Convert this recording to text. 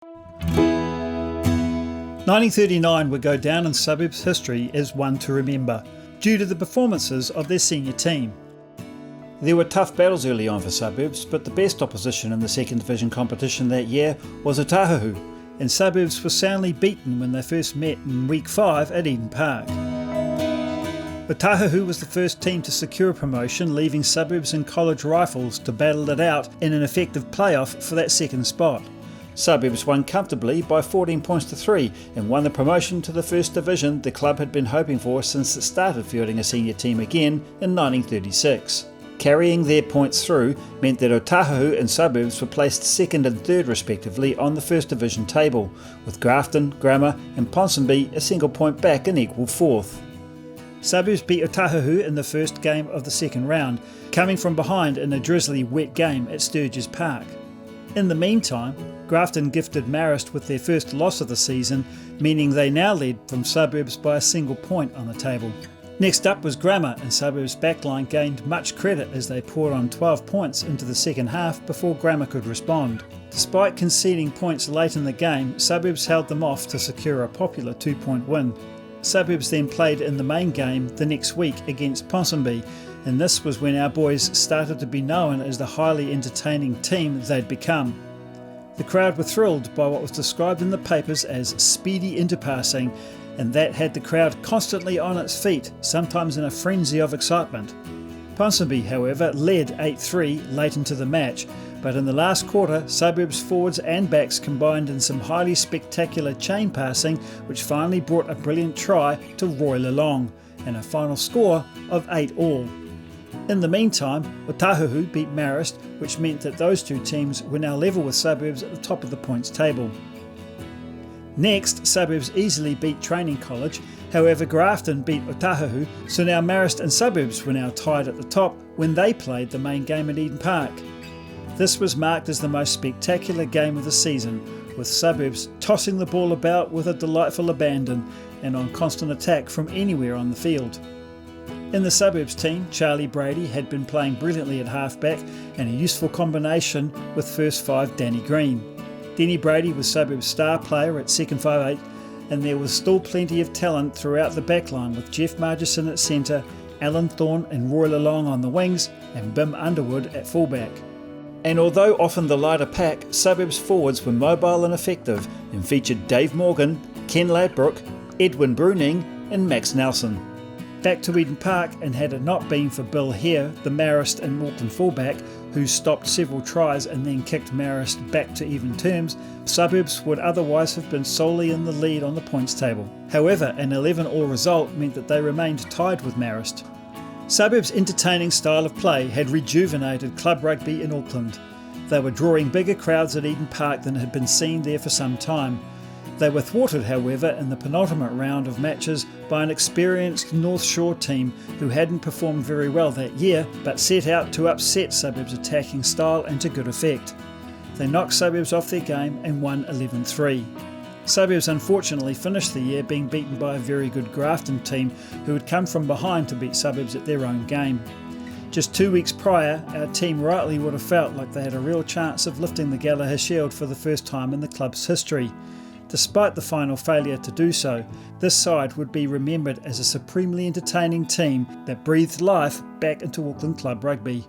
1939 would go down in Suburbs history as one to remember, due to the performances of their senior team. There were tough battles early on for Suburbs, but the best opposition in the second division competition that year was Otahuhu, and Suburbs were soundly beaten when they first met in Week 5 at Eden Park. Otahuhu was the first team to secure promotion, leaving Suburbs and College Rifles to battle it out in an effective playoff for that second spot. Suburbs won comfortably by 14 points to 3 and won the promotion to the first division the club had been hoping for since it started fielding a senior team again in 1936. Carrying their points through meant that Otahuhu and Suburbs were placed second and third respectively on the first division table, with Grafton, Grammar and Ponsonby a single point back in equal fourth. Suburbs beat Otahuhu in the first game of the second round, coming from behind in a drizzly wet game at Sturgis Park. In the meantime, Grafton gifted Marist with their first loss of the season, meaning they now led from Suburbs by a single point on the table. Next up was Grammar, and Suburbs' backline gained much credit as they poured on 12 points into the second half before Grammar could respond. Despite conceding points late in the game, Suburbs held them off to secure a popular 2-point win. Suburbs then played in the main game the next week against Ponsonby, and this was when our boys started to be known as the highly entertaining team they'd become. The crowd were thrilled by what was described in the papers as speedy interpassing, and that had the crowd constantly on its feet, sometimes in a frenzy of excitement. Ponsonby, however, led 8-3 late into the match, but in the last quarter, Suburbs forwards and backs combined in some highly spectacular chain passing, which finally brought a brilliant try to Roy Lalong, and a final score of 8-all. In the meantime, Otahuhu beat Marist, which meant that those two teams were now level with Suburbs at the top of the points table. Next, Suburbs easily beat Training College, however Grafton beat Otahuhu, so now Marist and Suburbs were now tied at the top when they played the main game at Eden Park. This was marked as the most spectacular game of the season, with Suburbs tossing the ball about with a delightful abandon and on constant attack from anywhere on the field. In the Suburbs team, Charlie Brady had been playing brilliantly at halfback and a useful combination with first five Danny Green. Denny Brady was Suburbs' star player at second 5'8", and there was still plenty of talent throughout the backline with Jeff Margison at centre, Alan Thorne and Roy Lalong on the wings, and Bim Underwood at fullback. And although often the lighter pack, Suburbs forwards were mobile and effective and featured Dave Morgan, Ken Ladbrook, Edwin Bruning and Max Nelson. Back to Eden Park, and had it not been for Bill Hare, the Marist and Auckland fullback, who stopped several tries and then kicked Marist back to even terms, Suburbs would otherwise have been solely in the lead on the points table. However, an 11-all result meant that they remained tied with Marist. Suburbs' entertaining style of play had rejuvenated club rugby in Auckland. They were drawing bigger crowds at Eden Park than had been seen there for some time. They were thwarted, however, in the penultimate round of matches by an experienced North Shore team who hadn't performed very well that year, but set out to upset Suburbs' attacking style and to good effect. They knocked Suburbs off their game and won 11-3. Suburbs unfortunately finished the year being beaten by a very good Grafton team who had come from behind to beat Suburbs at their own game. Just 2 weeks prior, our team rightly would have felt like they had a real chance of lifting the Gallagher Shield for the first time in the club's history. Despite the final failure to do so, this side would be remembered as a supremely entertaining team that breathed life back into Auckland club rugby.